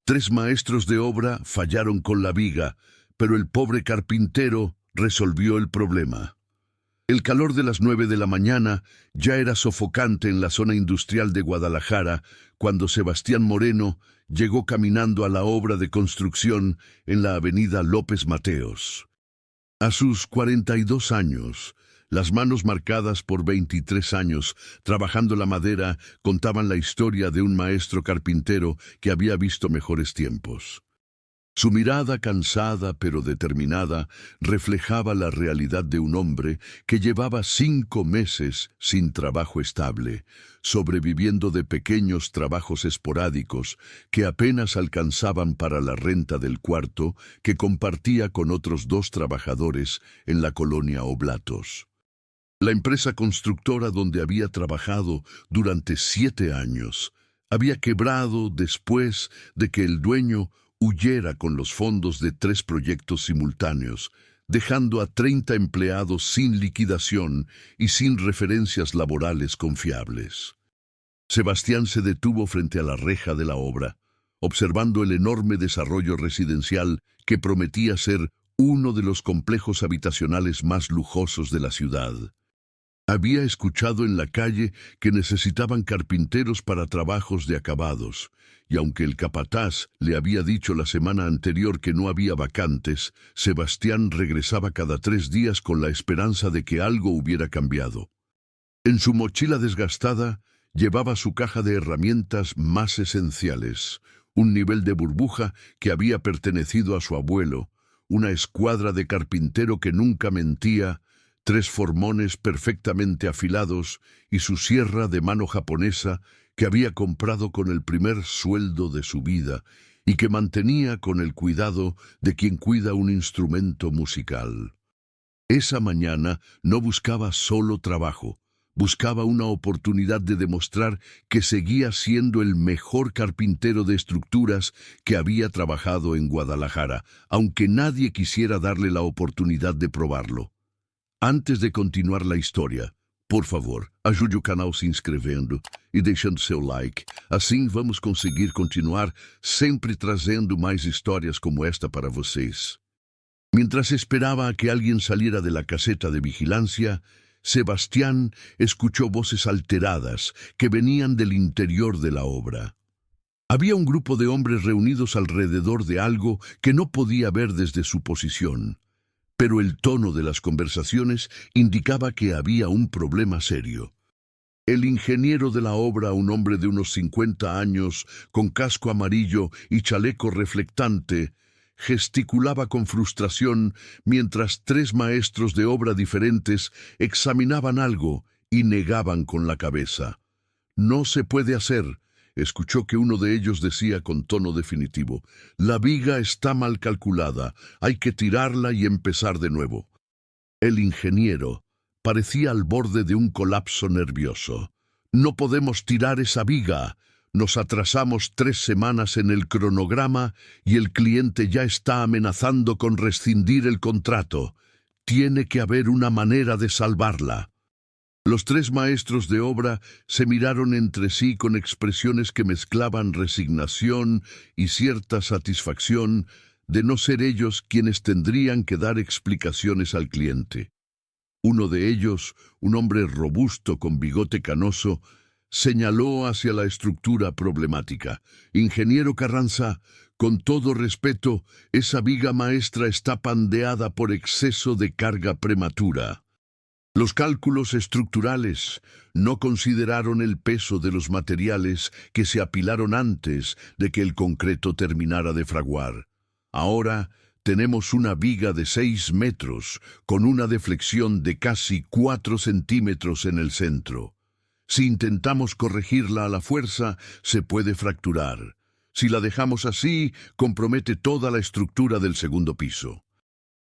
3 maestros de obra fallaron con la viga, pero el pobre carpintero resolvió el problema. El calor de las 9 de la mañana ya era sofocante en la zona industrial de Guadalajara cuando Sebastián Moreno llegó caminando a la obra de construcción en la avenida López Mateos. A sus 42 años, las manos marcadas por 23 años trabajando la madera contaban la historia de un maestro carpintero que había visto mejores tiempos. Su mirada cansada pero determinada reflejaba la realidad de un hombre que llevaba 5 meses sin trabajo estable, sobreviviendo de pequeños trabajos esporádicos que apenas alcanzaban para la renta del cuarto que compartía con otros 2 trabajadores en la colonia Oblatos. La empresa constructora donde había trabajado durante 7 años había quebrado después de que el dueño huyera con los fondos de 3 proyectos simultáneos, dejando a 30 empleados sin liquidación y sin referencias laborales confiables. Sebastián se detuvo frente a la reja de la obra, observando el enorme desarrollo residencial que prometía ser uno de los complejos habitacionales más lujosos de la ciudad. Había escuchado en la calle que necesitaban carpinteros para trabajos de acabados, y aunque el capataz le había dicho la semana anterior que no había vacantes, Sebastián regresaba cada 3 días con la esperanza de que algo hubiera cambiado. En su mochila desgastada llevaba su caja de herramientas más esenciales, un nivel de burbuja que había pertenecido a su abuelo, una escuadra de carpintero que nunca mentía, 3 formones perfectamente afilados y su sierra de mano japonesa que había comprado con el primer sueldo de su vida y que mantenía con el cuidado de quien cuida un instrumento musical. Esa mañana no buscaba solo trabajo, buscaba una oportunidad de demostrar que seguía siendo el mejor carpintero de estructuras que había trabajado en Guadalajara, aunque nadie quisiera darle la oportunidad de probarlo. Antes de continuar la história, por favor, ajude o canal se inscrevendo e deixando seu like. Assim vamos conseguir continuar sempre trazendo mais histórias como esta para vocês. Mientras esperaba a que alguien saliera de la caseta de vigilancia, Sebastián escuchó voces alteradas que venían del interior de la obra. Había un grupo de hombres reunidos alrededor de algo que no podía ver desde su posición, pero el tono de las conversaciones indicaba que había un problema serio. El ingeniero de la obra, un hombre de unos 50 años, con casco amarillo y chaleco reflectante, gesticulaba con frustración mientras 3 maestros de obra diferentes examinaban algo y negaban con la cabeza. «No se puede hacer», escuchó que uno de ellos decía con tono definitivo. «La viga está mal calculada, hay que tirarla y empezar de nuevo». El ingeniero parecía al borde de un colapso nervioso. «No podemos tirar esa viga. Nos atrasamos 3 semanas en el cronograma y el cliente ya está amenazando con rescindir el contrato. Tiene que haber una manera de salvarla». Los 3 maestros de obra se miraron entre sí con expresiones que mezclaban resignación y cierta satisfacción de no ser ellos quienes tendrían que dar explicaciones al cliente. Uno de ellos, un hombre robusto con bigote canoso, señaló hacia la estructura problemática. «Ingeniero Carranza, con todo respeto, esa viga maestra está pandeada por exceso de carga prematura. Los cálculos estructurales no consideraron el peso de los materiales que se apilaron antes de que el concreto terminara de fraguar. Ahora tenemos una viga de 6 metros con una deflexión de casi 4 centímetros en el centro. Si intentamos corregirla a la fuerza, se puede fracturar. Si la dejamos así, compromete toda la estructura del segundo piso».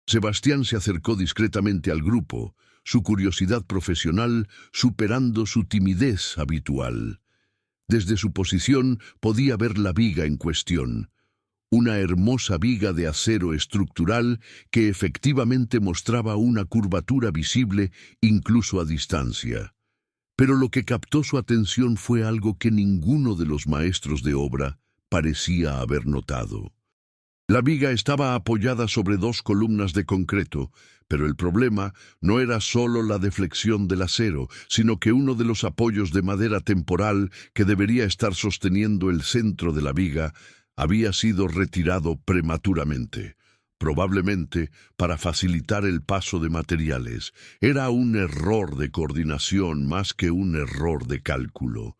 Sebastián se acercó discretamente al grupo, su curiosidad profesional superando su timidez habitual. Desde su posición podía ver la viga en cuestión, una hermosa viga de acero estructural que efectivamente mostraba una curvatura visible incluso a distancia. Pero lo que captó su atención fue algo que ninguno de los maestros de obra parecía haber notado. La viga estaba apoyada sobre dos columnas de concreto, pero el problema no era solo la deflexión del acero, sino que uno de los apoyos de madera temporal que debería estar sosteniendo el centro de la viga había sido retirado prematuramente. Probablemente para facilitar el paso de materiales. Era un error de coordinación más que un error de cálculo.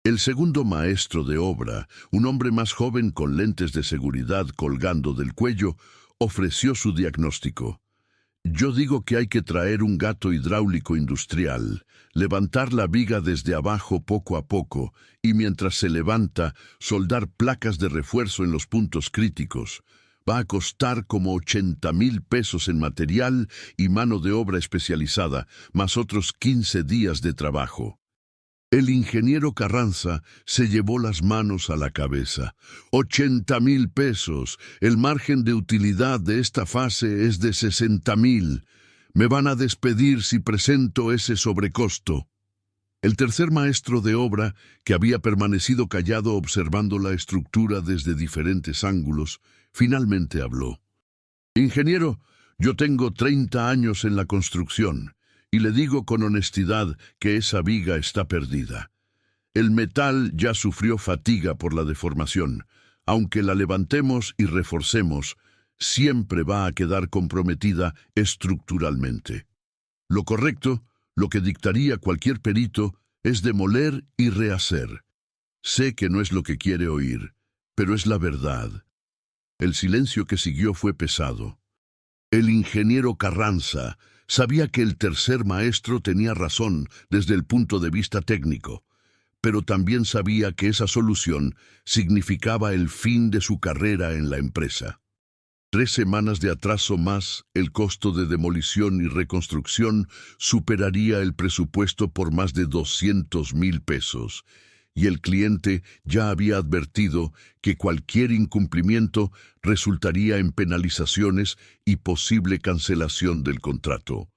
El segundo maestro de obra, un hombre más joven con lentes de seguridad colgando del cuello, ofreció su diagnóstico. Yo digo que hay que traer un gato hidráulico industrial, levantar la viga desde abajo poco a poco y mientras se levanta, soldar placas de refuerzo en los puntos críticos. Va a costar como 80,000 pesos en material y mano de obra especializada, más otros 15 días de trabajo. El ingeniero Carranza se llevó las manos a la cabeza. 80,000 pesos. El margen de utilidad de esta fase es de 60,000. Me van a despedir si presento ese sobrecosto. El tercer maestro de obra, que había permanecido callado observando la estructura desde diferentes ángulos, finalmente habló. Ingeniero, yo tengo 30 años en la construcción. Y le digo con honestidad que esa viga está perdida. El metal ya sufrió fatiga por la deformación. Aunque la levantemos y reforcemos, siempre va a quedar comprometida estructuralmente. Lo correcto, lo que dictaría cualquier perito, es demoler y rehacer. Sé que no es lo que quiere oír, pero es la verdad. El silencio que siguió fue pesado. El ingeniero Carranza sabía que el tercer maestro tenía razón desde el punto de vista técnico, pero también sabía que esa solución significaba el fin de su carrera en la empresa. 3 semanas de atraso más, el costo de demolición y reconstrucción superaría el presupuesto por más de 200,000 pesos, y el cliente ya había advertido que cualquier incumplimiento resultaría en penalizaciones y posible cancelación del contrato.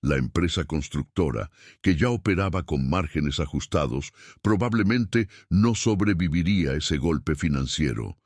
La empresa constructora, que ya operaba con márgenes ajustados, probablemente no sobreviviría ese golpe financiero.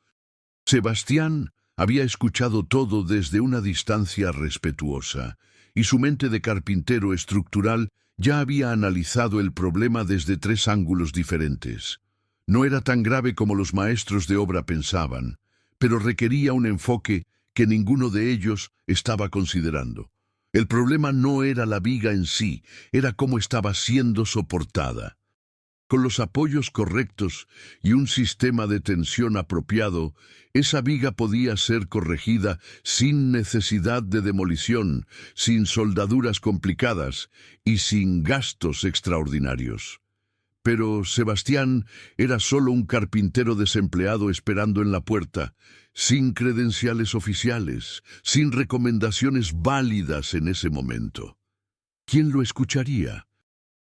Sebastián había escuchado todo desde una distancia respetuosa, y su mente de carpintero estructural ya había analizado el problema desde 3 ángulos diferentes. No era tan grave como los maestros de obra pensaban, pero requería un enfoque que ninguno de ellos estaba considerando. El problema no era la viga en sí, era cómo estaba siendo soportada. Con los apoyos correctos y un sistema de tensión apropiado, esa viga podía ser corregida sin necesidad de demolición, sin soldaduras complicadas y sin gastos extraordinarios. Pero Sebastián era solo un carpintero desempleado esperando en la puerta, sin credenciales oficiales, sin recomendaciones válidas en ese momento. ¿Quién lo escucharía?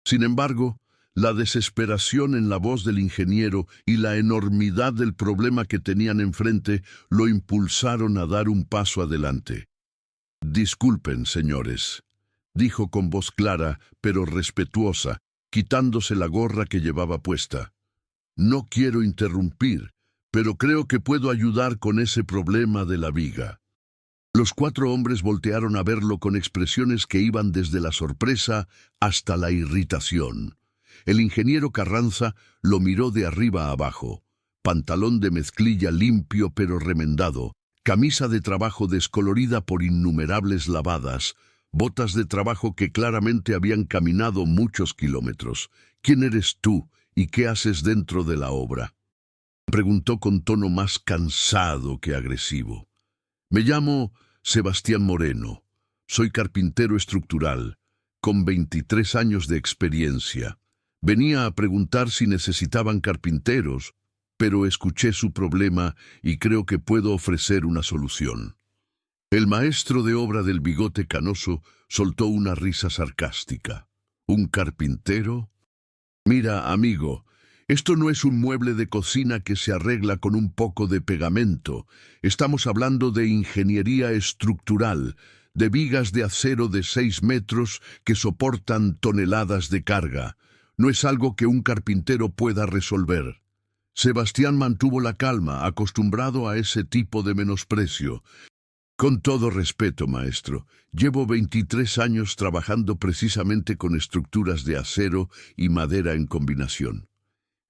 Sin embargo, la desesperación en la voz del ingeniero y la enormidad del problema que tenían enfrente lo impulsaron a dar un paso adelante. «Disculpen, señores», dijo con voz clara pero respetuosa, quitándose la gorra que llevaba puesta. «No quiero interrumpir, pero creo que puedo ayudar con ese problema de la viga». Los 4 hombres voltearon a verlo con expresiones que iban desde la sorpresa hasta la irritación. El ingeniero Carranza lo miró de arriba a abajo. Pantalón de mezclilla limpio pero remendado, camisa de trabajo descolorida por innumerables lavadas, botas de trabajo que claramente habían caminado muchos kilómetros. «¿Quién eres tú y qué haces dentro de la obra?», preguntó con tono más cansado que agresivo. «Me llamo Sebastián Moreno. Soy carpintero estructural, con 23 años de experiencia. Venía a preguntar si necesitaban carpinteros, pero escuché su problema y creo que puedo ofrecer una solución». El maestro de obra del bigote canoso soltó una risa sarcástica. «¿Un carpintero? Mira, amigo, esto no es un mueble de cocina que se arregla con un poco de pegamento. Estamos hablando de ingeniería estructural, de vigas de acero de 6 metros que soportan toneladas de carga. No es algo que un carpintero pueda resolver». Sebastián mantuvo la calma, acostumbrado a ese tipo de menosprecio. Con todo respeto, maestro, llevo 23 años trabajando precisamente con estructuras de acero y madera en combinación.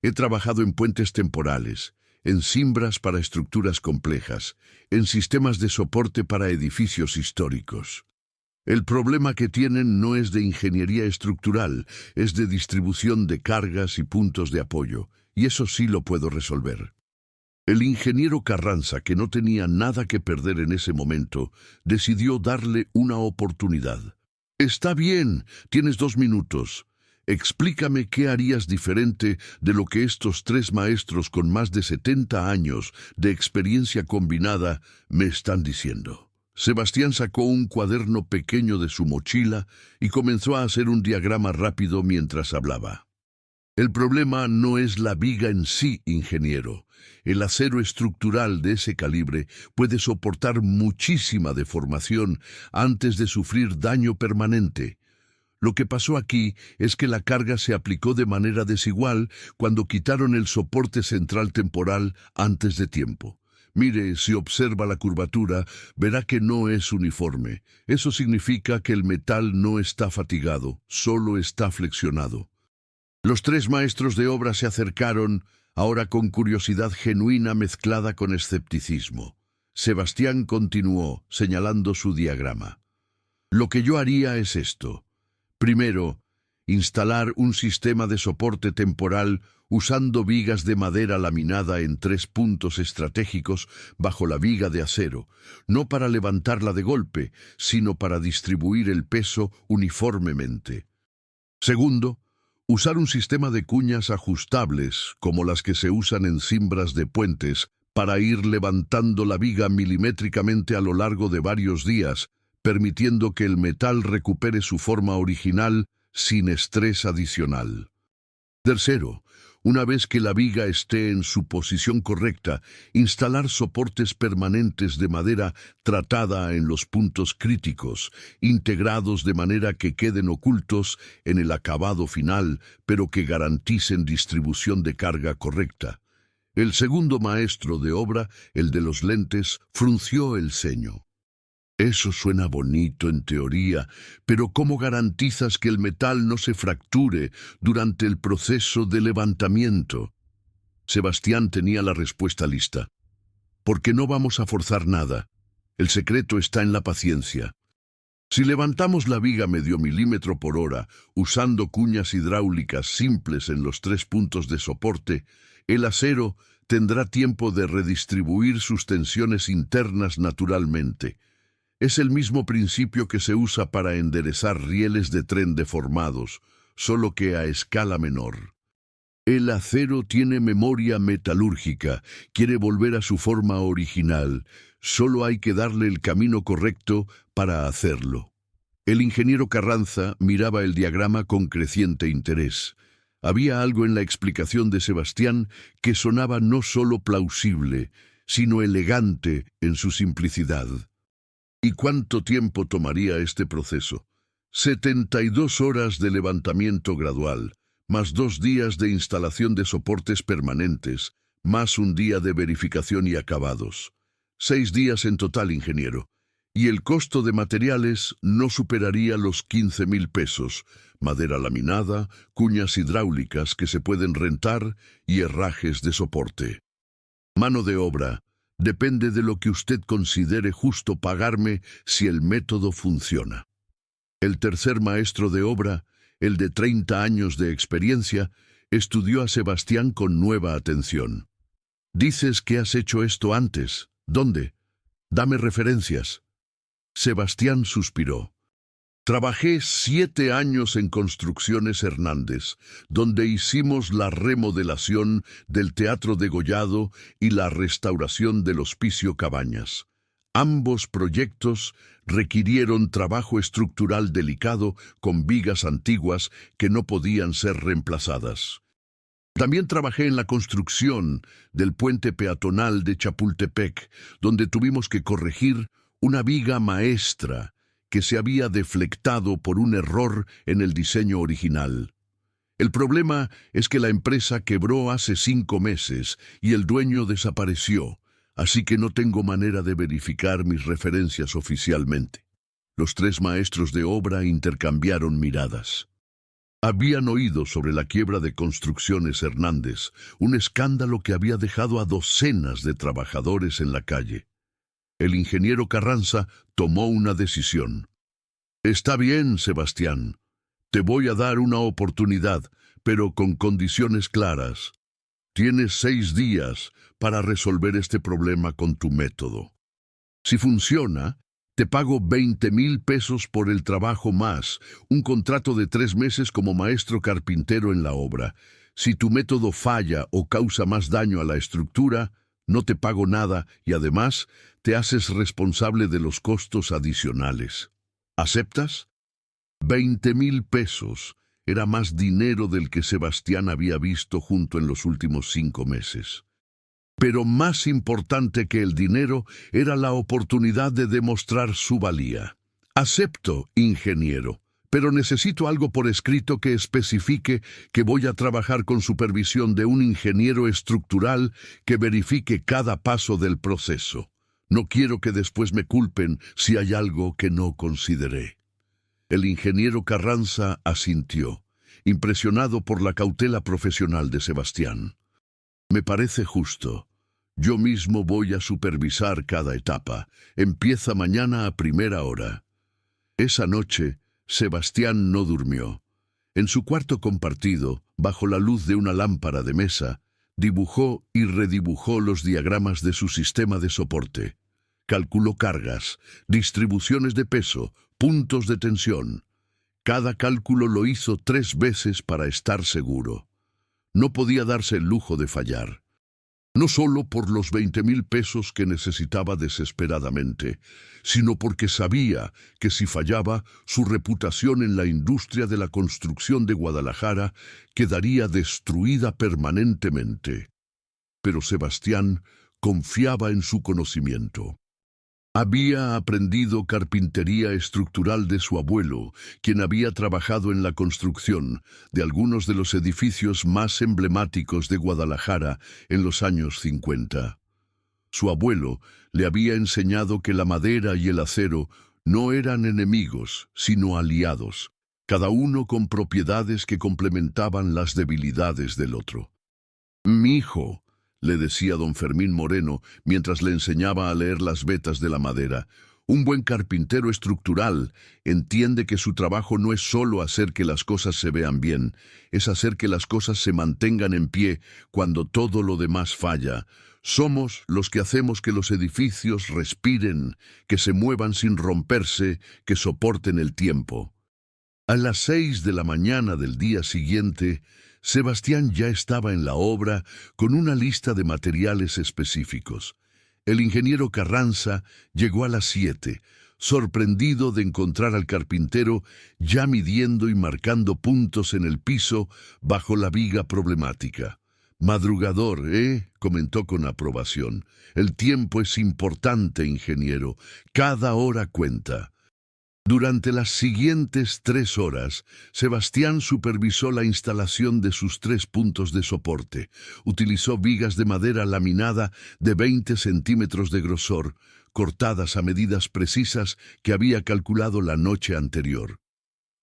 He trabajado en puentes temporales, en cimbras para estructuras complejas, en sistemas de soporte para edificios históricos. El problema que tienen no es de ingeniería estructural, es de distribución de cargas y puntos de apoyo, y eso sí lo puedo resolver. El ingeniero Carranza, que no tenía nada que perder en ese momento, decidió darle una oportunidad. Está bien, tienes 2 minutos. Explícame qué harías diferente de lo que estos 3 maestros con más de 70 años de experiencia combinada me están diciendo. Sebastián sacó un cuaderno pequeño de su mochila y comenzó a hacer un diagrama rápido mientras hablaba. El problema no es la viga en sí, ingeniero. El acero estructural de ese calibre puede soportar muchísima deformación antes de sufrir daño permanente. Lo que pasó aquí es que la carga se aplicó de manera desigual cuando quitaron el soporte central temporal antes de tiempo. Mire, si observa la curvatura, verá que no es uniforme. Eso significa que el metal no está fatigado, solo está flexionado. Los 3 maestros de obra se acercaron, ahora con curiosidad genuina mezclada con escepticismo. Sebastián continuó, señalando su diagrama. Lo que yo haría es esto. Primero, instalar un sistema de soporte temporal usando vigas de madera laminada en 3 puntos estratégicos bajo la viga de acero, no para levantarla de golpe, sino para distribuir el peso uniformemente. Segundo, usar un sistema de cuñas ajustables, como las que se usan en cimbras de puentes, para ir levantando la viga milimétricamente a lo largo de varios días, permitiendo que el metal recupere su forma original sin estrés adicional. Tercero, una vez que la viga esté en su posición correcta, instalar soportes permanentes de madera tratada en los puntos críticos, integrados de manera que queden ocultos en el acabado final, pero que garanticen distribución de carga correcta. El segundo maestro de obra, el de los lentes, frunció el ceño. Eso suena bonito en teoría, pero ¿cómo garantizas que el metal no se fracture durante el proceso de levantamiento? Sebastián tenía la respuesta lista. Porque no vamos a forzar nada. El secreto está en la paciencia. Si levantamos la viga medio milímetro por hora, usando cuñas hidráulicas simples en los 3 puntos de soporte, el acero tendrá tiempo de redistribuir sus tensiones internas naturalmente. Es el mismo principio que se usa para enderezar rieles de tren deformados, solo que a escala menor. El acero tiene memoria metalúrgica, quiere volver a su forma original, solo hay que darle el camino correcto para hacerlo. El ingeniero Carranza miraba el diagrama con creciente interés. Había algo en la explicación de Sebastián que sonaba no solo plausible, sino elegante en su simplicidad. ¿Y cuánto tiempo tomaría este proceso? 72 horas de levantamiento gradual, más 2 días de instalación de soportes permanentes, más 1 día de verificación y acabados. 6 días en total, ingeniero. Y el costo de materiales no superaría los 15.000 pesos, madera laminada, cuñas hidráulicas que se pueden rentar y herrajes de soporte. Mano de obra. Depende de lo que usted considere justo pagarme si el método funciona. El tercer maestro de obra, el de 30 años de experiencia, estudió a Sebastián con nueva atención. Dices que has hecho esto antes. ¿Dónde? Dame referencias. Sebastián suspiró. Trabajé 7 años en Construcciones Hernández, donde hicimos la remodelación del Teatro Degollado y la restauración del Hospicio Cabañas. Ambos proyectos requirieron trabajo estructural delicado con vigas antiguas que no podían ser reemplazadas. También trabajé en la construcción del puente peatonal de Chapultepec, donde tuvimos que corregir una viga maestra que se había deflectado por un error en el diseño original. El problema es que la empresa quebró hace 5 meses y el dueño desapareció, así que no tengo manera de verificar mis referencias oficialmente. Los 3 maestros de obra intercambiaron miradas. Habían oído sobre la quiebra de Construcciones Hernández, un escándalo que había dejado a docenas de trabajadores en la calle. El ingeniero Carranza tomó una decisión. Está bien, Sebastián. Te voy a dar una oportunidad, pero con condiciones claras. Tienes 6 días para resolver este problema con tu método. Si funciona, te pago 20,000 pesos por el trabajo más, un contrato de 3 meses como maestro carpintero en la obra. Si tu método falla o causa más daño a la estructura, no te pago nada y además te haces responsable de los costos adicionales. ¿Aceptas? 20,000 pesos era más dinero del que Sebastián había visto junto en los últimos 5 meses. Pero más importante que el dinero era la oportunidad de demostrar su valía. Acepto, ingeniero, pero necesito algo por escrito que especifique que voy a trabajar con supervisión de un ingeniero estructural que verifique cada paso del proceso. No quiero que después me culpen si hay algo que no consideré. El ingeniero Carranza asintió, impresionado por la cautela profesional de Sebastián. Me parece justo. Yo mismo voy a supervisar cada etapa. Empieza mañana a primera hora. Esa noche, Sebastián no durmió. En su cuarto compartido, bajo la luz de una lámpara de mesa, dibujó y redibujó los diagramas de su sistema de soporte. Calculó cargas, distribuciones de peso, puntos de tensión. Cada cálculo lo hizo 3 veces para estar seguro. No podía darse el lujo de fallar. No solo por los 20,000 pesos que necesitaba desesperadamente, sino porque sabía que si fallaba, su reputación en la industria de la construcción de Guadalajara quedaría destruida permanentemente. Pero Sebastián confiaba en su conocimiento. Había aprendido carpintería estructural de su abuelo, quien había trabajado en la construcción de algunos de los edificios más emblemáticos de Guadalajara en los años 50. Su abuelo le había enseñado que la madera y el acero no eran enemigos, sino aliados, cada uno con propiedades que complementaban las debilidades del otro. «Mi hijo», le decía don Fermín Moreno mientras le enseñaba a leer las vetas de la madera, un buen carpintero estructural entiende que su trabajo no es solo hacer que las cosas se vean bien, es hacer que las cosas se mantengan en pie cuando todo lo demás falla. Somos los que hacemos que los edificios respiren, que se muevan sin romperse, que soporten el tiempo. A las 6 de la mañana del día siguiente, Sebastián ya estaba en la obra con una lista de materiales específicos. El ingeniero Carranza llegó a las 7, sorprendido de encontrar al carpintero ya midiendo y marcando puntos en el piso bajo la viga problemática. «Madrugador, comentó con aprobación. «El tiempo es importante, ingeniero. Cada hora cuenta». Durante las siguientes 3 horas, Sebastián supervisó la instalación de sus 3 puntos de soporte. Utilizó vigas de madera laminada de 20 centímetros de grosor, cortadas a medidas precisas que había calculado la noche anterior.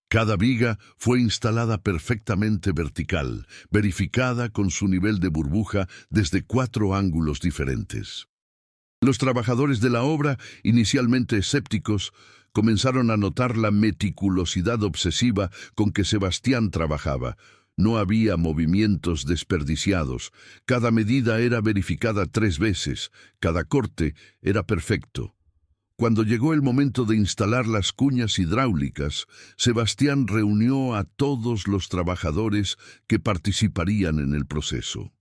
Cada viga fue instalada perfectamente vertical, verificada con su nivel de burbuja desde 4 ángulos diferentes. Los trabajadores de la obra, inicialmente escépticos, comenzaron a notar la meticulosidad obsesiva con que Sebastián trabajaba. No había movimientos desperdiciados. Cada medida era verificada 3 veces. Cada corte era perfecto. Cuando llegó el momento de instalar las cuñas hidráulicas, Sebastián reunió a todos los trabajadores que participarían en el proceso.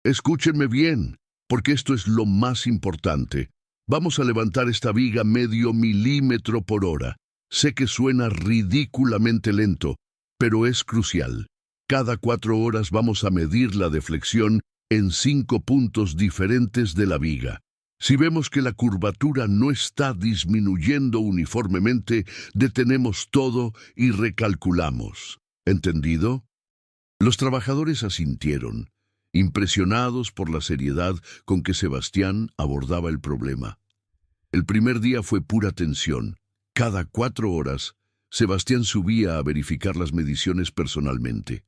«Escúchenme bien, porque esto es lo más importante. Vamos a levantar esta viga medio milímetro por hora. Sé que suena ridículamente lento, pero es crucial. Cada 4 horas vamos a medir la deflexión en 5 puntos diferentes de la viga. Si vemos que la curvatura no está disminuyendo uniformemente, detenemos todo y recalculamos. ¿Entendido?» Los trabajadores asintieron, impresionados por la seriedad con que Sebastián abordaba el problema. El primer día fue pura tensión. Cada 4 horas, Sebastián subía a verificar las mediciones personalmente.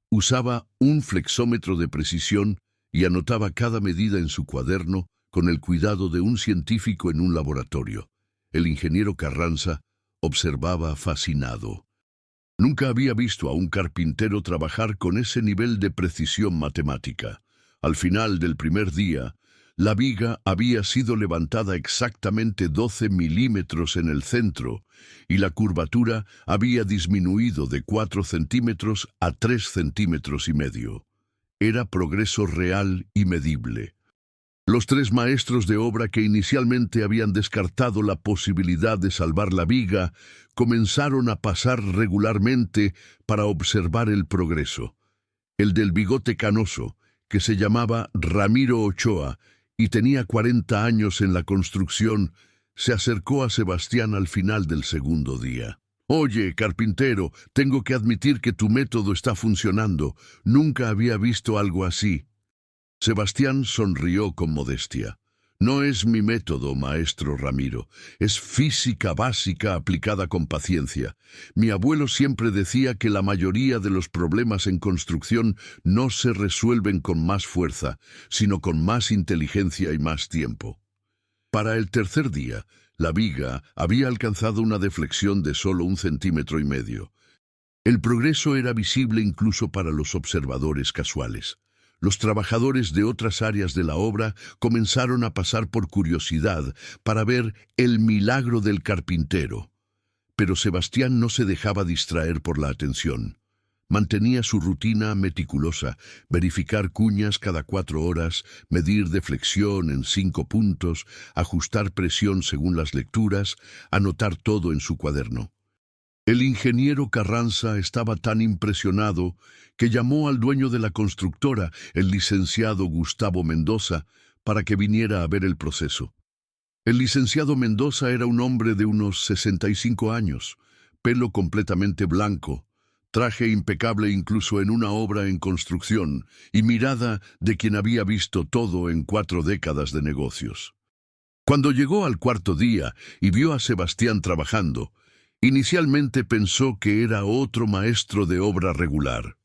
Usaba un flexómetro de precisión y anotaba cada medida en su cuaderno con el cuidado de un científico en un laboratorio. El ingeniero Carranza observaba fascinado. Nunca había visto a un carpintero trabajar con ese nivel de precisión matemática. Al final del primer día, la viga había sido levantada exactamente 12 milímetros en el centro y la curvatura había disminuido de 4 centímetros a 3 centímetros y medio. Era progreso real y medible. Los 3 maestros de obra que inicialmente habían descartado la posibilidad de salvar la viga comenzaron a pasar regularmente para observar el progreso. El del bigote canoso, que se llamaba Ramiro Ochoa y tenía 40 años en la construcción, se acercó a Sebastián al final del segundo día. «Oye, carpintero, tengo que admitir que tu método está funcionando. Nunca había visto algo así». Sebastián sonrió con modestia. «No es mi método, maestro Ramiro. Es física básica aplicada con paciencia. Mi abuelo siempre decía que la mayoría de los problemas en construcción no se resuelven con más fuerza, sino con más inteligencia y más tiempo». Para el tercer día, la viga había alcanzado una deflexión de solo 1,5 centímetros. El progreso era visible incluso para los observadores casuales. Los trabajadores de otras áreas de la obra comenzaron a pasar por curiosidad para ver el milagro del carpintero. Pero Sebastián no se dejaba distraer por la atención. Mantenía su rutina meticulosa: verificar cuñas cada 4 horas, medir deflexión en 5 puntos, ajustar presión según las lecturas, anotar todo en su cuaderno. El ingeniero Carranza estaba tan impresionado que llamó al dueño de la constructora, el licenciado Gustavo Mendoza, para que viniera a ver el proceso. El licenciado Mendoza era un hombre de unos 65 años, pelo completamente blanco, traje impecable incluso en una obra en construcción y mirada de quien había visto todo en 4 décadas de negocios. Cuando llegó al cuarto día y vio a Sebastián trabajando, inicialmente pensó que era otro maestro de obra regular.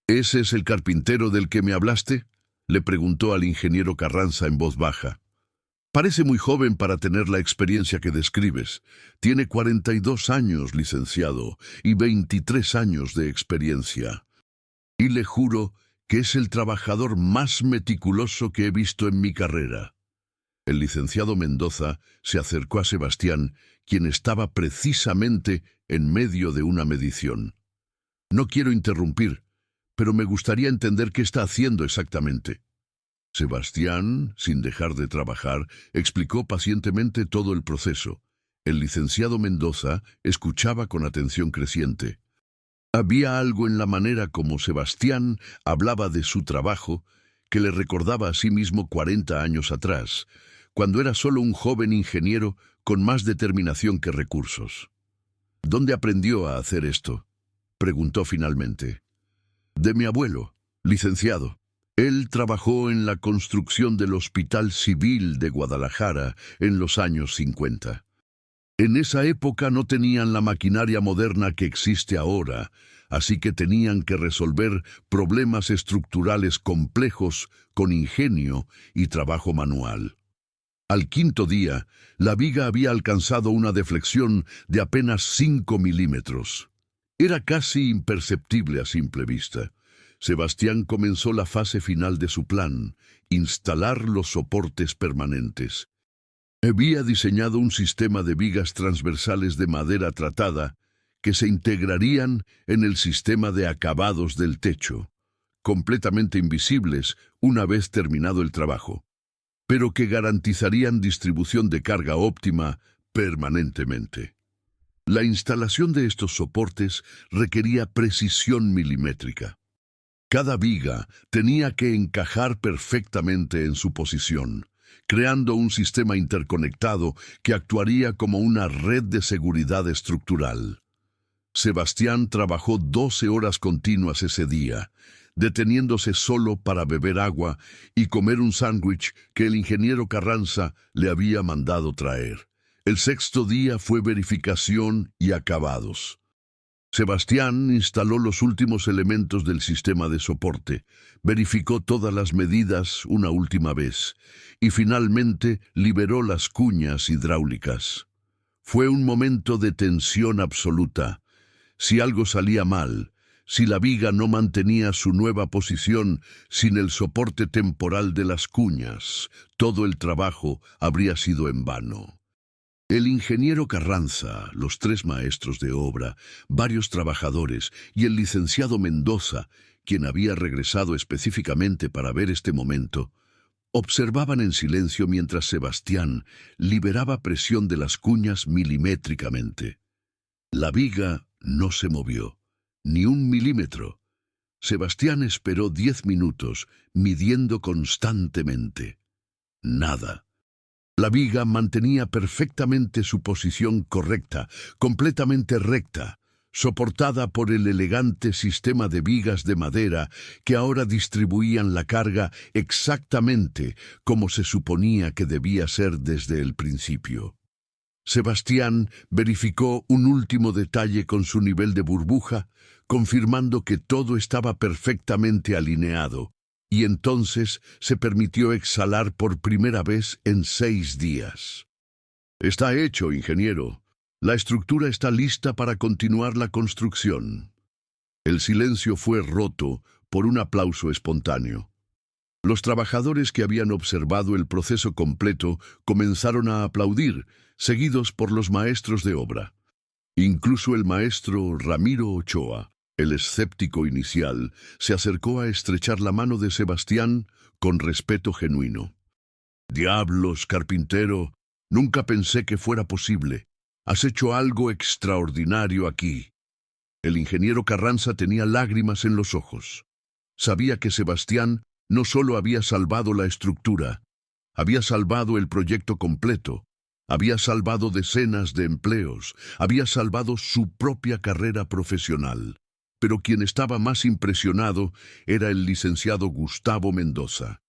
«¿Ese es el carpintero del que me hablaste?», le preguntó al ingeniero Carranza en voz baja. «Parece muy joven para tener la experiencia que describes. Tiene 42 años, licenciado, y 23 años de experiencia. Y le juro que es el trabajador más meticuloso que he visto en mi carrera». El licenciado Mendoza se acercó a Sebastián, quien estaba precisamente en medio de una medición. «No quiero interrumpir, pero me gustaría entender qué está haciendo exactamente». Sebastián, sin dejar de trabajar, explicó pacientemente todo el proceso. El licenciado Mendoza escuchaba con atención creciente. Había algo en la manera como Sebastián hablaba de su trabajo que le recordaba a sí mismo 40 años atrás, cuando era solo un joven ingeniero con más determinación que recursos. «¿Dónde aprendió a hacer esto?», preguntó finalmente. «De mi abuelo, licenciado. Él trabajó en la construcción del Hospital Civil de Guadalajara en los años 50. En esa época no tenían la maquinaria moderna que existe ahora, así que tenían que resolver problemas estructurales complejos con ingenio y trabajo manual. Al quinto día, la viga había alcanzado una deflexión de apenas 5 milímetros. Era casi imperceptible a simple vista. Sebastián comenzó la fase final de su plan: instalar los soportes permanentes. Había diseñado un sistema de vigas transversales de madera tratada que se integrarían en el sistema de acabados del techo, completamente invisibles una vez terminado el trabajo, pero que garantizarían distribución de carga óptima permanentemente. La instalación de estos soportes requería precisión milimétrica. Cada viga tenía que encajar perfectamente en su posición, creando un sistema interconectado que actuaría como una red de seguridad estructural. Sebastián trabajó 12 horas continuas ese día, deteniéndose solo para beber agua y comer un sándwich que el ingeniero Carranza le había mandado traer. El sexto día fue verificación y acabados. Sebastián instaló los últimos elementos del sistema de soporte, verificó todas las medidas una última vez y finalmente liberó las cuñas hidráulicas. Fue un momento de tensión absoluta. Si algo salía mal, si la viga no mantenía su nueva posición sin el soporte temporal de las cuñas, todo el trabajo habría sido en vano. El ingeniero Carranza, los 3 maestros de obra, varios trabajadores y el licenciado Mendoza, quien había regresado específicamente para ver este momento, observaban en silencio mientras Sebastián liberaba presión de las cuñas milimétricamente. La viga no se movió, ni un milímetro. Sebastián esperó 10 minutos, midiendo constantemente. Nada. La viga mantenía perfectamente su posición correcta, completamente recta, soportada por el elegante sistema de vigas de madera que ahora distribuían la carga exactamente como se suponía que debía ser desde el principio. Sebastián verificó un último detalle con su nivel de burbuja, confirmando que todo estaba perfectamente alineado, y entonces se permitió exhalar por primera vez en 6 días. «Está hecho, ingeniero. La estructura está lista para continuar la construcción». El silencio fue roto por un aplauso espontáneo. Los trabajadores que habían observado el proceso completo comenzaron a aplaudir, seguidos por los maestros de obra. Incluso el maestro Ramiro Ochoa, el escéptico inicial, se acercó a estrechar la mano de Sebastián con respeto genuino. «Diablos, carpintero, nunca pensé que fuera posible. Has hecho algo extraordinario aquí». El ingeniero Carranza tenía lágrimas en los ojos. Sabía que Sebastián no solo había salvado la estructura, había salvado el proyecto completo, había salvado decenas de empleos, había salvado su propia carrera profesional. Pero quien estaba más impresionado era el licenciado Gustavo Mendoza.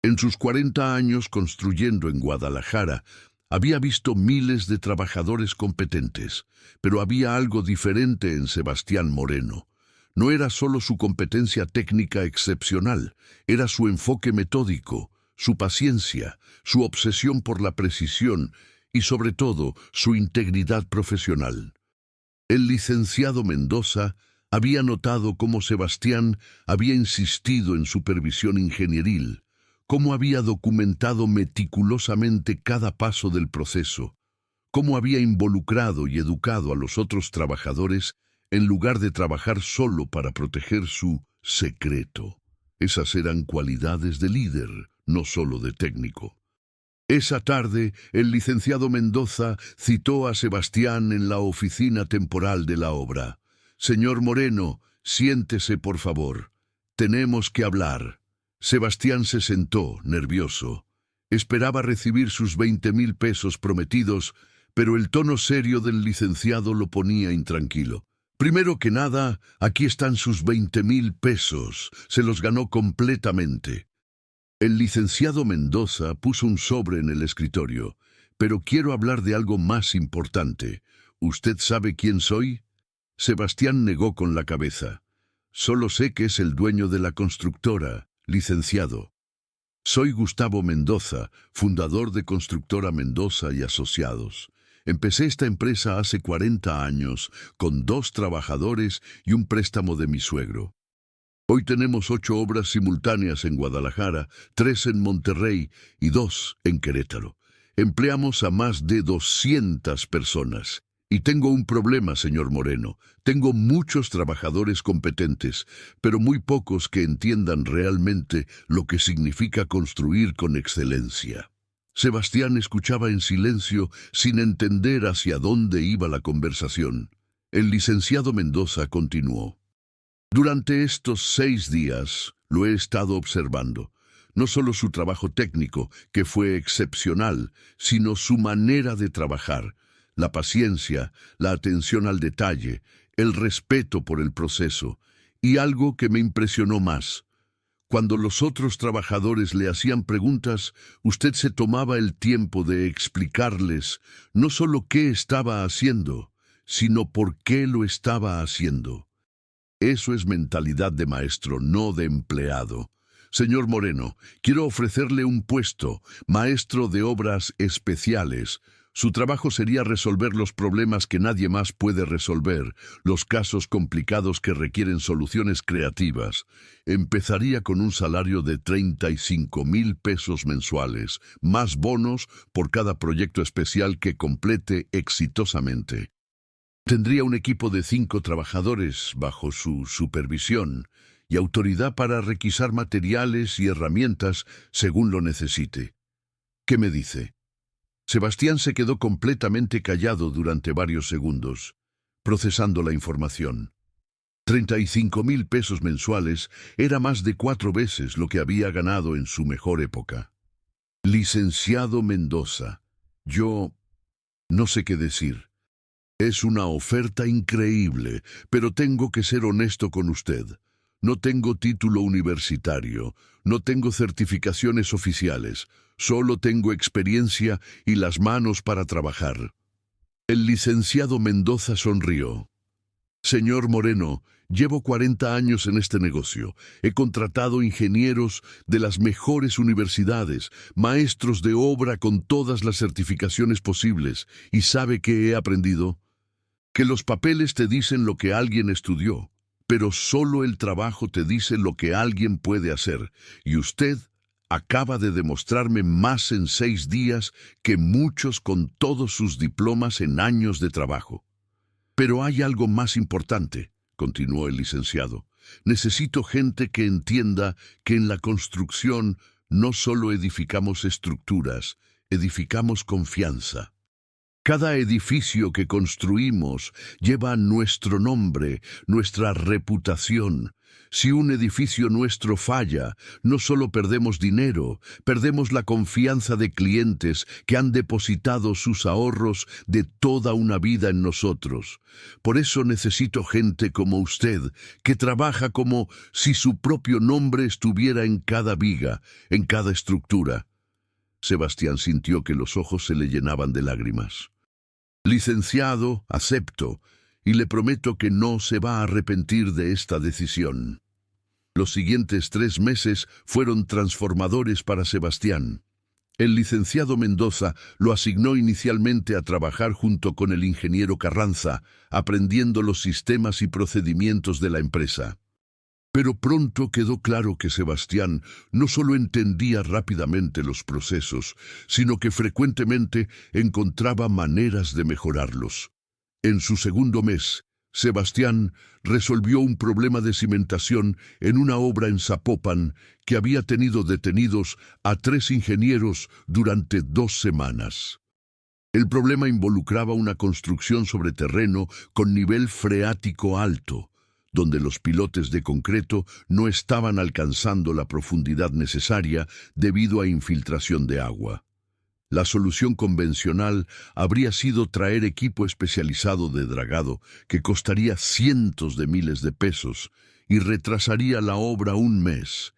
En sus 40 años construyendo en Guadalajara, había visto miles de trabajadores competentes, pero había algo diferente en Sebastián Moreno. No era solo su competencia técnica excepcional, era su enfoque metódico, su paciencia, su obsesión por la precisión y, sobre todo, su integridad profesional. El licenciado Mendoza había notado cómo Sebastián había insistido en supervisión ingenieril, cómo había documentado meticulosamente cada paso del proceso, cómo había involucrado y educado a los otros trabajadores en lugar de trabajar solo para proteger su secreto. Esas eran cualidades de líder, no solo de técnico. Esa tarde, el licenciado Mendoza citó a Sebastián en la oficina temporal de la obra. «Señor Moreno, siéntese, por favor. Tenemos que hablar». Sebastián se sentó, nervioso. Esperaba recibir sus 20,000 pesos prometidos, pero el tono serio del licenciado lo ponía intranquilo. «Primero que nada, aquí están sus 20,000 pesos. Se los ganó completamente». El licenciado Mendoza puso un sobre en el escritorio. «Pero quiero hablar de algo más importante. ¿Usted sabe quién soy?» Sebastián negó con la cabeza. «Solo sé que es el dueño de la constructora, licenciado. Soy Gustavo Mendoza, fundador de Constructora Mendoza y Asociados. Empecé esta empresa hace 40 años, con 2 trabajadores y un préstamo de mi suegro. Hoy tenemos 8 obras simultáneas en Guadalajara, 3 en Monterrey y 2 en Querétaro. Empleamos a más de 200 personas. Y tengo un problema, señor Moreno. Tengo muchos trabajadores competentes, pero muy pocos que entiendan realmente lo que significa construir con excelencia». Sebastián escuchaba en silencio, sin entender hacia dónde iba la conversación. El licenciado Mendoza continuó. «Durante estos 6 días lo he estado observando. No solo su trabajo técnico, que fue excepcional, sino su manera de trabajar. La paciencia, la atención al detalle, el respeto por el proceso y algo que me impresionó más. Cuando los otros trabajadores le hacían preguntas, usted se tomaba el tiempo de explicarles no solo qué estaba haciendo, sino por qué lo estaba haciendo. Eso es mentalidad de maestro, no de empleado. Señor Moreno, quiero ofrecerle un puesto, maestro de obras especiales. Su trabajo sería resolver los problemas que nadie más puede resolver, los casos complicados que requieren soluciones creativas. Empezaría con un salario de 35,000 pesos mensuales, más bonos por cada proyecto especial que complete exitosamente. Tendría un equipo de 5 trabajadores bajo su supervisión y autoridad para requisar materiales y herramientas según lo necesite. ¿Qué me dice? Sebastián se quedó completamente callado durante varios segundos, procesando la información. 35,000 pesos mensuales era más de 4 veces lo que había ganado en su mejor época. Licenciado Mendoza, yo no sé qué decir. Es una oferta increíble, pero tengo que ser honesto con usted. No tengo título universitario, no tengo certificaciones oficiales, solo tengo experiencia y las manos para trabajar. El licenciado Mendoza sonrió. Señor Moreno, llevo 40 años en este negocio. He contratado ingenieros de las mejores universidades, maestros de obra con todas las certificaciones posibles. ¿Y sabe qué he aprendido? Que los papeles te dicen lo que alguien estudió, pero solo el trabajo te dice lo que alguien puede hacer. Y usted acaba de demostrarme más en 6 días que muchos con todos sus diplomas en años de trabajo. Pero hay algo más importante, continuó el licenciado. Necesito gente que entienda que en la construcción no solo edificamos estructuras, edificamos confianza. Cada edificio que construimos lleva nuestro nombre, nuestra reputación. Si un edificio nuestro falla, no solo perdemos dinero, perdemos la confianza de clientes que han depositado sus ahorros de toda una vida en nosotros. Por eso necesito gente como usted, que trabaja como si su propio nombre estuviera en cada viga, en cada estructura. Sebastián sintió que los ojos se le llenaban de lágrimas. Licenciado, acepto, y le prometo que no se va a arrepentir de esta decisión. Los siguientes 3 meses fueron transformadores para Sebastián. El licenciado Mendoza lo asignó inicialmente a trabajar junto con el ingeniero Carranza, aprendiendo los sistemas y procedimientos de la empresa. Pero pronto quedó claro que Sebastián no solo entendía rápidamente los procesos, sino que frecuentemente encontraba maneras de mejorarlos. En su segundo mes, Sebastián resolvió un problema de cimentación en una obra en Zapopan que había tenido detenidos a 3 ingenieros durante 2 semanas. El problema involucraba una construcción sobre terreno con nivel freático alto, donde los pilotes de concreto no estaban alcanzando la profundidad necesaria debido a infiltración de agua. La solución convencional habría sido traer equipo especializado de dragado que costaría cientos de miles de pesos y retrasaría la obra un mes.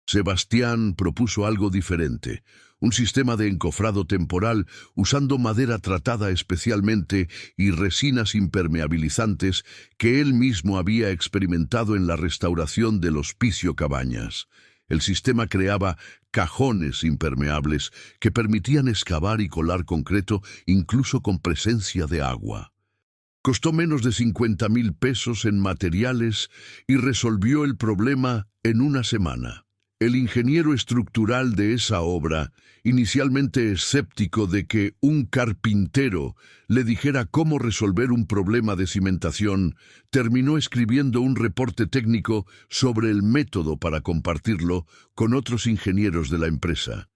Sebastián propuso algo diferente, un sistema de encofrado temporal usando madera tratada especialmente y resinas impermeabilizantes que él mismo había experimentado en la restauración del Hospicio Cabañas. El sistema creaba cajones impermeables que permitían excavar y colar concreto incluso con presencia de agua. Costó menos de 50,000 pesos en materiales y resolvió el problema en una semana. El ingeniero estructural de esa obra, inicialmente escéptico de que un carpintero le dijera cómo resolver un problema de cimentación, terminó escribiendo un reporte técnico sobre el método para compartirlo con otros ingenieros de la empresa.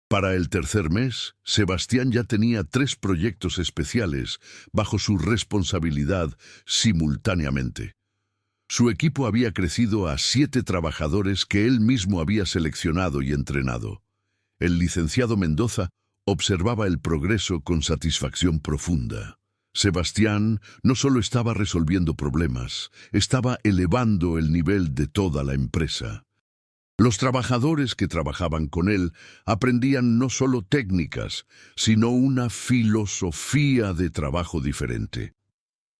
Para el tercer mes, Sebastián ya tenía 3 proyectos especiales bajo su responsabilidad simultáneamente. Su equipo había crecido a 7 trabajadores que él mismo había seleccionado y entrenado. El licenciado Mendoza observaba el progreso con satisfacción profunda. Sebastián no solo estaba resolviendo problemas, estaba elevando el nivel de toda la empresa. Los trabajadores que trabajaban con él aprendían no solo técnicas, sino una filosofía de trabajo diferente.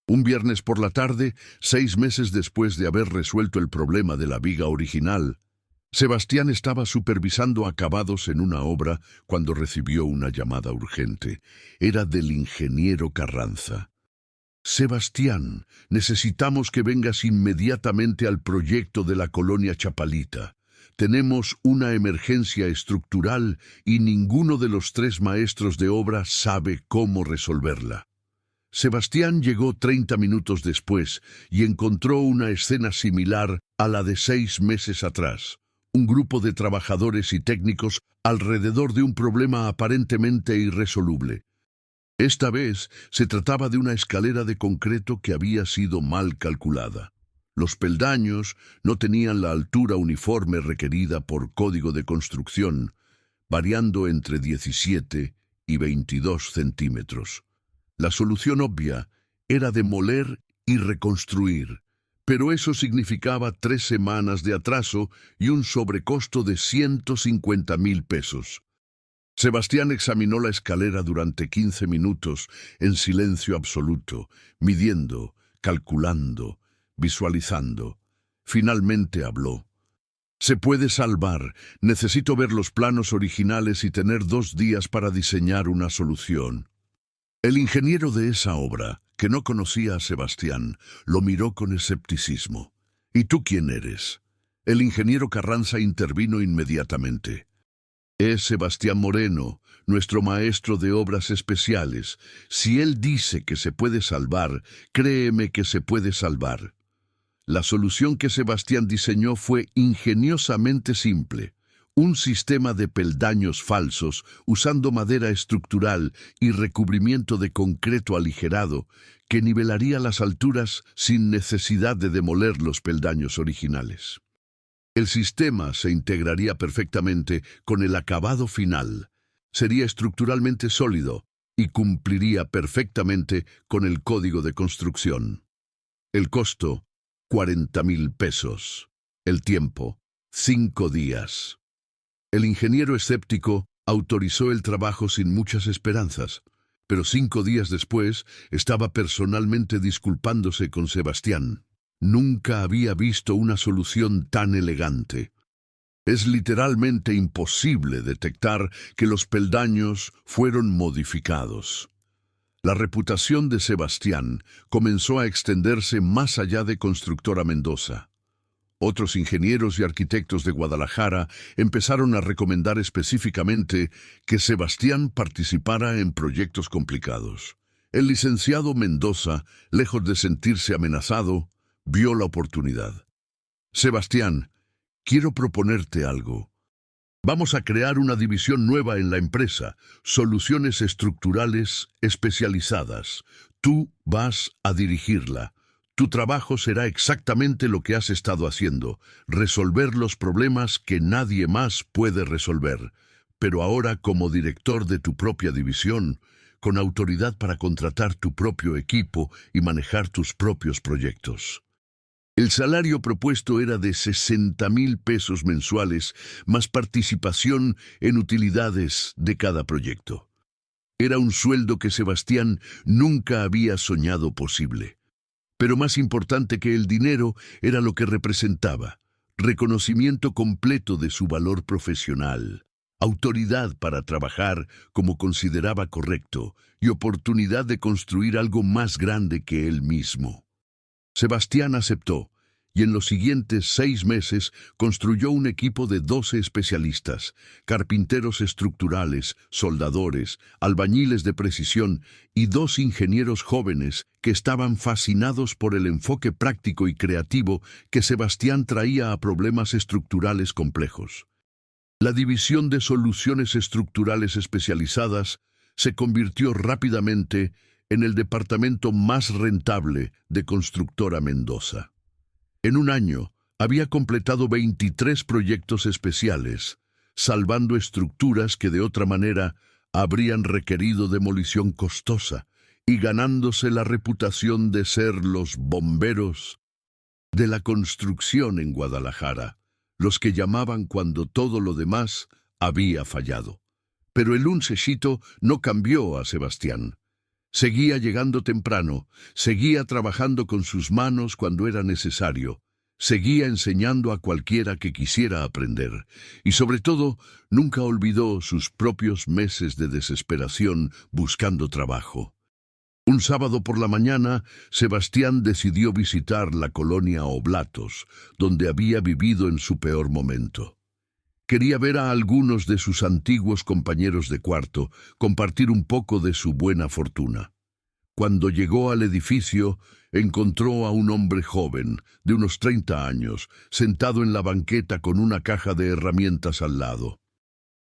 Un viernes por la tarde, 6 meses después de haber resuelto el problema de la viga original, Sebastián estaba supervisando acabados en una obra cuando recibió una llamada urgente. Era del ingeniero Carranza. Sebastián, necesitamos que vengas inmediatamente al proyecto de la colonia Chapalita. Tenemos una emergencia estructural y ninguno de los 3 maestros de obra sabe cómo resolverla. Sebastián llegó 30 minutos después y encontró una escena similar a la de 6 meses atrás. Un grupo de trabajadores y técnicos alrededor de un problema aparentemente irresoluble. Esta vez se trataba de una escalera de concreto que había sido mal calculada. Los peldaños no tenían la altura uniforme requerida por código de construcción, variando entre 17 y 22 centímetros. La solución obvia era demoler y reconstruir, pero eso significaba 3 semanas de atraso y un sobrecosto de 150,000 pesos. Sebastián examinó la escalera durante 15 minutos en silencio absoluto, midiendo, calculando, visualizando. Finalmente habló. Se puede salvar. Necesito ver los planos originales y tener 2 días para diseñar una solución. El ingeniero de esa obra, que no conocía a Sebastián, lo miró con escepticismo. ¿Y tú quién eres? El ingeniero Carranza intervino inmediatamente. Es Sebastián Moreno, nuestro maestro de obras especiales. Si él dice que se puede salvar, créeme que se puede salvar. La solución que Sebastián diseñó fue ingeniosamente simple. Un sistema de peldaños falsos usando madera estructural y recubrimiento de concreto aligerado que nivelaría las alturas sin necesidad de demoler los peldaños originales. El sistema se integraría perfectamente con el acabado final. Sería estructuralmente sólido y cumpliría perfectamente con el código de construcción. El costo, 40,000 pesos. El tiempo, 5 días. El ingeniero escéptico autorizó el trabajo sin muchas esperanzas, pero 5 días después estaba personalmente disculpándose con Sebastián. Nunca había visto una solución tan elegante. Es literalmente imposible detectar que los peldaños fueron modificados. La reputación de Sebastián comenzó a extenderse más allá de Constructora Mendoza. Otros ingenieros y arquitectos de Guadalajara empezaron a recomendar específicamente que Sebastián participara en proyectos complicados. El licenciado Mendoza, lejos de sentirse amenazado, vio la oportunidad. Sebastián, quiero proponerte algo. Vamos a crear una división nueva en la empresa, soluciones estructurales especializadas. Tú vas a dirigirla. Tu trabajo será exactamente lo que has estado haciendo, resolver los problemas que nadie más puede resolver, pero ahora como director de tu propia división, con autoridad para contratar tu propio equipo y manejar tus propios proyectos. El salario propuesto era de 60,000 pesos mensuales, más participación en utilidades de cada proyecto. Era un sueldo que Sebastián nunca había soñado posible. Pero más importante que el dinero era lo que representaba: reconocimiento completo de su valor profesional, autoridad para trabajar como consideraba correcto y oportunidad de construir algo más grande que él mismo. Sebastián aceptó, y en los siguientes 6 meses construyó un equipo de 12 especialistas, carpinteros estructurales, soldadores, albañiles de precisión y 2 ingenieros jóvenes que estaban fascinados por el enfoque práctico y creativo que Sebastián traía a problemas estructurales complejos. La división de soluciones estructurales especializadas se convirtió rápidamente en el departamento más rentable de Constructora Mendoza. En un año, había completado 23 proyectos especiales, salvando estructuras que de otra manera habrían requerido demolición costosa, y ganándose la reputación de ser los bomberos de la construcción en Guadalajara, los que llamaban cuando todo lo demás había fallado. Pero el luncesito no cambió a Sebastián. Seguía llegando temprano, seguía trabajando con sus manos cuando era necesario, seguía enseñando a cualquiera que quisiera aprender, y sobre todo, nunca olvidó sus propios meses de desesperación buscando trabajo. Un sábado por la mañana, Sebastián decidió visitar la colonia Oblatos, donde había vivido en su peor momento. Quería ver a algunos de sus antiguos compañeros de cuarto, compartir un poco de su buena fortuna. Cuando llegó al edificio, encontró a un hombre joven, de unos 30 años, sentado en la banqueta con una caja de herramientas al lado.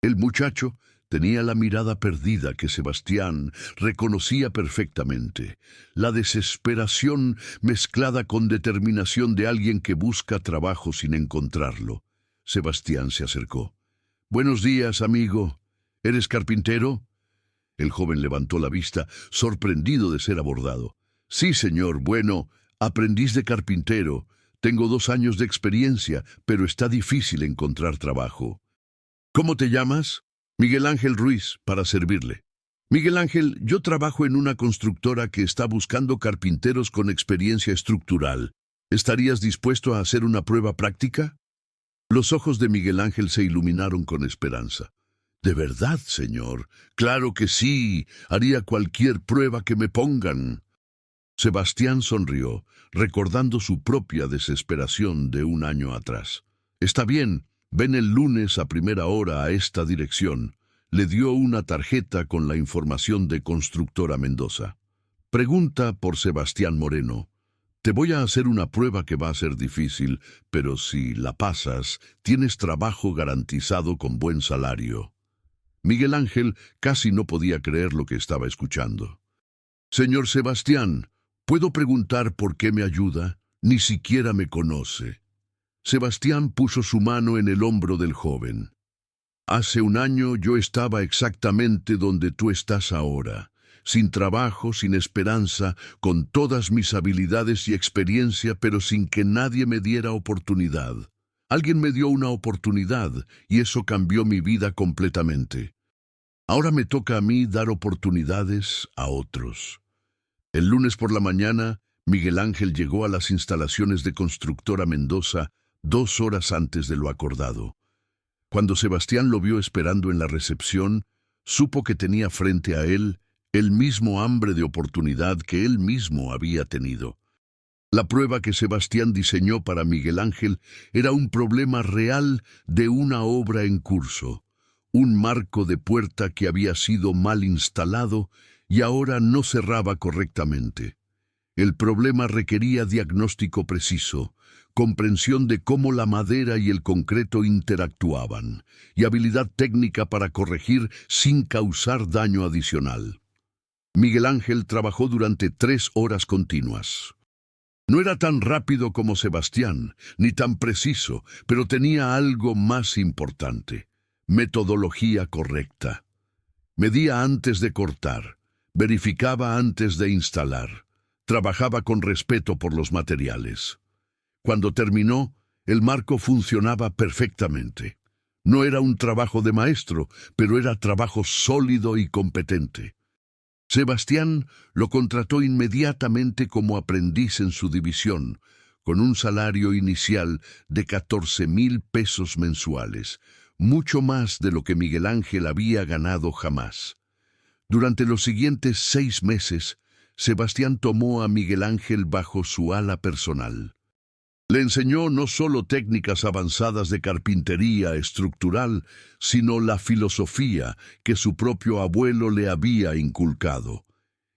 El muchacho tenía la mirada perdida que Sebastián reconocía perfectamente, la desesperación mezclada con determinación de alguien que busca trabajo sin encontrarlo. Sebastián se acercó. «Buenos días, amigo. ¿Eres carpintero?» El joven levantó la vista, sorprendido de ser abordado. «Sí, señor. Bueno, aprendiz de carpintero. Tengo 2 años de experiencia, pero está difícil encontrar trabajo». «¿Cómo te llamas?» «Miguel Ángel Ruiz, para servirle». «Miguel Ángel, yo trabajo en una constructora que está buscando carpinteros con experiencia estructural. ¿Estarías dispuesto a hacer una prueba práctica?» Los ojos de Miguel Ángel se iluminaron con esperanza. «¿De verdad, señor? Claro que sí. Haría cualquier prueba que me pongan». Sebastián sonrió, recordando su propia desesperación de 1 año atrás. «Está bien. Ven el lunes a primera hora a esta dirección». Le dio una tarjeta con la información de Constructora Mendoza. «Pregunta por Sebastián Moreno. Te voy a hacer una prueba que va a ser difícil, pero si la pasas, tienes trabajo garantizado con buen salario». Miguel Ángel casi no podía creer lo que estaba escuchando. «Señor Sebastián, ¿puedo preguntar por qué me ayuda? Ni siquiera me conoce». Sebastián puso su mano en el hombro del joven. «Hace 1 año yo estaba exactamente donde tú estás ahora. Sin trabajo, sin esperanza, con todas mis habilidades y experiencia, pero sin que nadie me diera oportunidad. Alguien me dio una oportunidad y eso cambió mi vida completamente. Ahora me toca a mí dar oportunidades a otros». El lunes por la mañana, Miguel Ángel llegó a las instalaciones de Constructora Mendoza 2 horas antes de lo acordado. Cuando Sebastián lo vio esperando en la recepción, supo que tenía frente a él el mismo hambre de oportunidad que él mismo había tenido. La prueba que Sebastián diseñó para Miguel Ángel era un problema real de una obra en curso, un marco de puerta que había sido mal instalado y ahora no cerraba correctamente. El problema requería diagnóstico preciso, comprensión de cómo la madera y el concreto interactuaban, y habilidad técnica para corregir sin causar daño adicional. Miguel Ángel trabajó durante 3 horas continuas. No era tan rápido como Sebastián, ni tan preciso, pero tenía algo más importante: metodología correcta. Medía antes de cortar, verificaba antes de instalar, trabajaba con respeto por los materiales. Cuando terminó, el marco funcionaba perfectamente. No era un trabajo de maestro, pero era trabajo sólido y competente. Sebastián lo contrató inmediatamente como aprendiz en su división, con un salario inicial de 14,000 pesos mensuales, mucho más de lo que Miguel Ángel había ganado jamás. Durante los siguientes 6 meses, Sebastián tomó a Miguel Ángel bajo su ala personal. Le enseñó no solo técnicas avanzadas de carpintería estructural, sino la filosofía que su propio abuelo le había inculcado: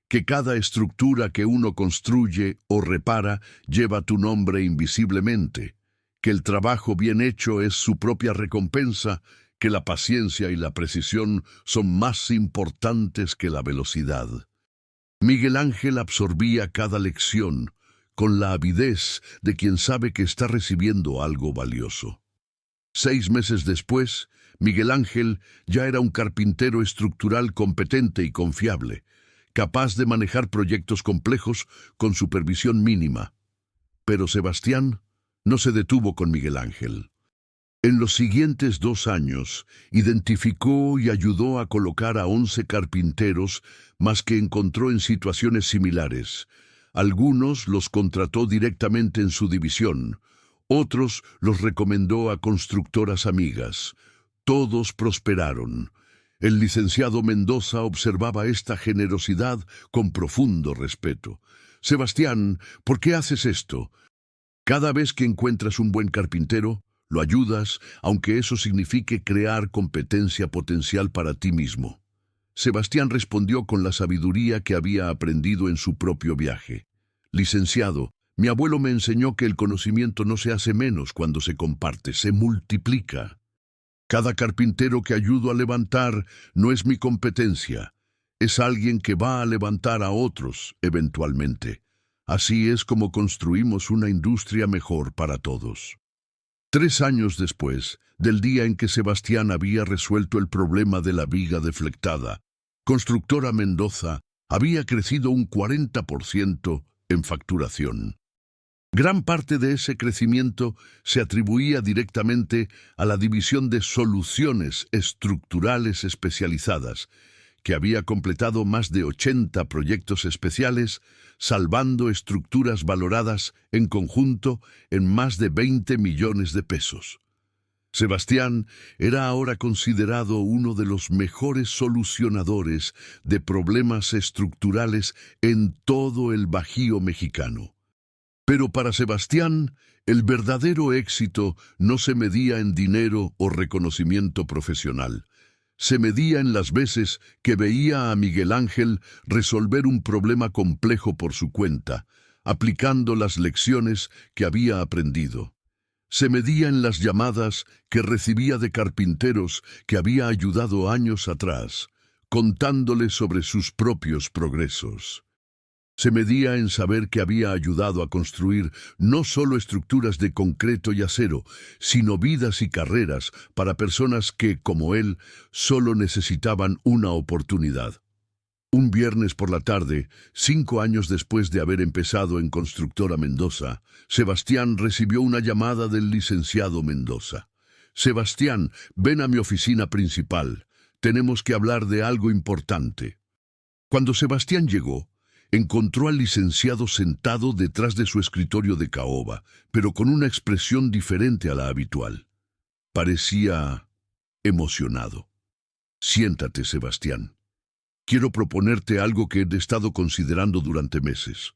que cada estructura que uno construye o repara lleva tu nombre invisiblemente, que el trabajo bien hecho es su propia recompensa, que la paciencia y la precisión son más importantes que la velocidad. Miguel Ángel absorbía cada lección con la avidez de quien sabe que está recibiendo algo valioso. 6 meses después, Miguel Ángel ya era un carpintero estructural competente y confiable, capaz de manejar proyectos complejos con supervisión mínima. Pero Sebastián no se detuvo con Miguel Ángel. En los siguientes 2 años, identificó y ayudó a colocar a 11 carpinteros más que encontró en situaciones similares. Algunos los contrató directamente en su división, otros los recomendó a constructoras amigas. Todos prosperaron. El licenciado Mendoza observaba esta generosidad con profundo respeto. «Sebastián, ¿por qué haces esto? Cada vez que encuentras un buen carpintero, lo ayudas, aunque eso signifique crear competencia potencial para ti mismo». Sebastián respondió con la sabiduría que había aprendido en su propio viaje. «Licenciado, mi abuelo me enseñó que el conocimiento no se hace menos cuando se comparte, se multiplica. Cada carpintero que ayudo a levantar no es mi competencia, es alguien que va a levantar a otros eventualmente. Así es como construimos una industria mejor para todos». 3 años después del día en que Sebastián había resuelto el problema de la viga deflectada, Constructora Mendoza había crecido un 40% en facturación. Gran parte de ese crecimiento se atribuía directamente a la división de soluciones estructurales especializadas, que había completado más de 80 proyectos especiales, salvando estructuras valoradas en conjunto en más de 20 millones de pesos. Sebastián era ahora considerado uno de los mejores solucionadores de problemas estructurales en todo el Bajío mexicano. Pero para Sebastián, el verdadero éxito no se medía en dinero o reconocimiento profesional. Se medía en las veces que veía a Miguel Ángel resolver un problema complejo por su cuenta, aplicando las lecciones que había aprendido. Se medía en las llamadas que recibía de carpinteros que había ayudado años atrás, contándoles sobre sus propios progresos. Se medía en saber que había ayudado a construir no solo estructuras de concreto y acero, sino vidas y carreras para personas que, como él, solo necesitaban una oportunidad. Un viernes por la tarde, 5 años después de haber empezado en Constructora Mendoza, Sebastián recibió una llamada del licenciado Mendoza. «Sebastián, ven a mi oficina principal. Tenemos que hablar de algo importante». Cuando Sebastián llegó, encontró al licenciado sentado detrás de su escritorio de caoba, pero con una expresión diferente a la habitual. Parecía emocionado. «Siéntate, Sebastián. Quiero proponerte algo que he estado considerando durante meses.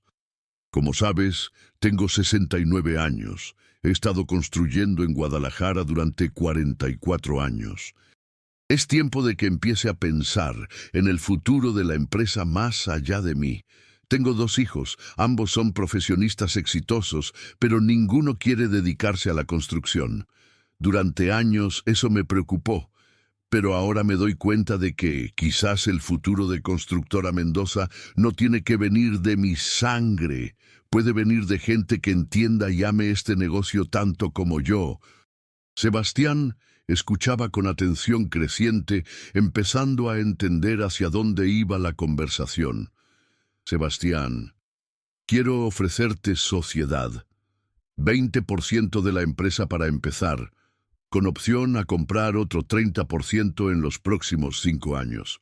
Como sabes, tengo 69 años. He estado construyendo en Guadalajara durante 44 años. Es tiempo de que empiece a pensar en el futuro de la empresa más allá de mí. Tengo 2 hijos, ambos son profesionistas exitosos, pero ninguno quiere dedicarse a la construcción. Durante años eso me preocupó, pero ahora me doy cuenta de que quizás el futuro de Constructora Mendoza no tiene que venir de mi sangre, puede venir de gente que entienda y ame este negocio tanto como yo». Sebastián escuchaba con atención creciente, empezando a entender hacia dónde iba la conversación. «Sebastián, quiero ofrecerte sociedad, 20% de la empresa para empezar, con opción a comprar otro 30% en los próximos 5 años.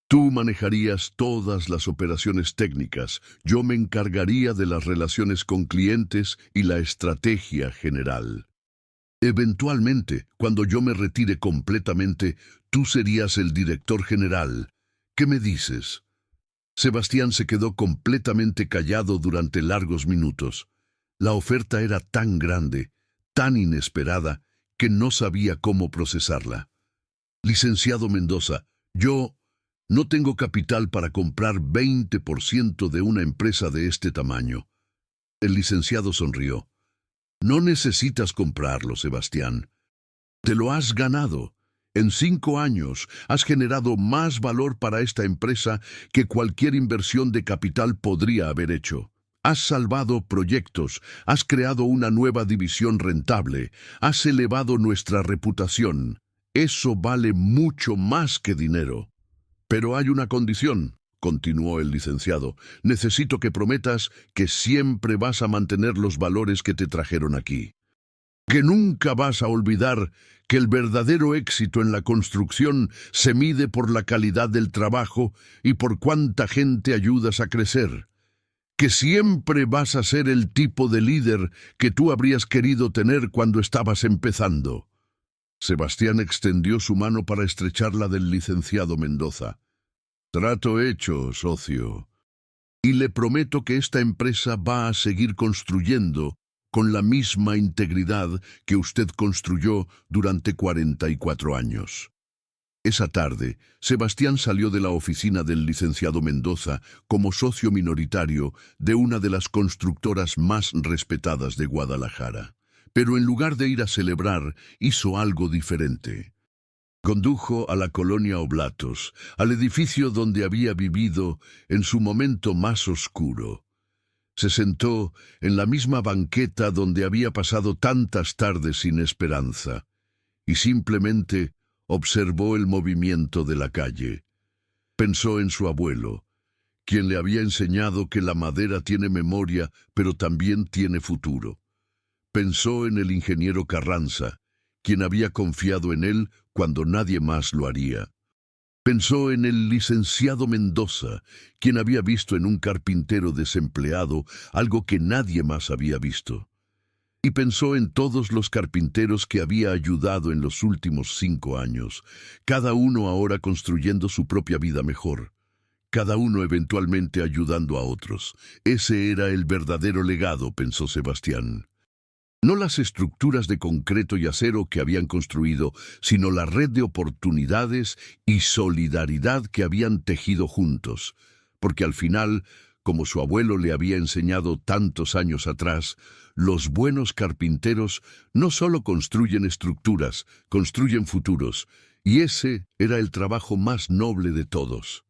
Tú manejarías todas las operaciones técnicas, yo me encargaría de las relaciones con clientes y la estrategia general. Eventualmente, cuando yo me retire completamente, tú serías el director general. ¿Qué me dices?» Sebastián se quedó completamente callado durante largos minutos. La oferta era tan grande, tan inesperada, que no sabía cómo procesarla. «Licenciado Mendoza, yo no tengo capital para comprar 20% de una empresa de este tamaño». El licenciado sonrió. «No necesitas comprarlo, Sebastián. Te lo has ganado. En 5 años has generado más valor para esta empresa que cualquier inversión de capital podría haber hecho. Has salvado proyectos, has creado una nueva división rentable, has elevado nuestra reputación. Eso vale mucho más que dinero. Pero hay una condición. continuó el licenciado, necesito que prometas que siempre vas a mantener los valores que te trajeron aquí. Que nunca vas a olvidar que el verdadero éxito en la construcción se mide por la calidad del trabajo y por cuánta gente ayudas a crecer. Que siempre vas a ser el tipo de líder que tú habrías querido tener cuando estabas empezando. Sebastián extendió su mano para estrechar la del licenciado Mendoza. Trato hecho, socio. Y le prometo que esta empresa va a seguir construyendo con la misma integridad que usted construyó durante 44 años. Esa tarde, Sebastián salió de la oficina del licenciado Mendoza como socio minoritario de una de las constructoras más respetadas de Guadalajara. Pero en lugar de ir a celebrar, hizo algo diferente. Condujo a la colonia Oblatos, al edificio donde había vivido en su momento más oscuro. Se sentó en la misma banqueta donde había pasado tantas tardes sin esperanza, y simplemente observó el movimiento de la calle. Pensó en su abuelo, quien le había enseñado que la madera tiene memoria, pero también tiene futuro. Pensó en el ingeniero Carranza, quien había confiado en él cuando nadie más lo haría. Pensó en el licenciado Mendoza, quien había visto en un carpintero desempleado algo que nadie más había visto. Y pensó en todos los carpinteros que había ayudado en los últimos 5 años, cada uno ahora construyendo su propia vida mejor, cada uno eventualmente ayudando a otros. Ese era el verdadero legado, pensó Sebastián. No las estructuras de concreto y acero que habían construido, sino la red de oportunidades y solidaridad que habían tejido juntos, porque al final, como su abuelo le había enseñado tantos años atrás, los buenos carpinteros no solo construyen estructuras, construyen futuros, y ese era el trabajo más noble de todos.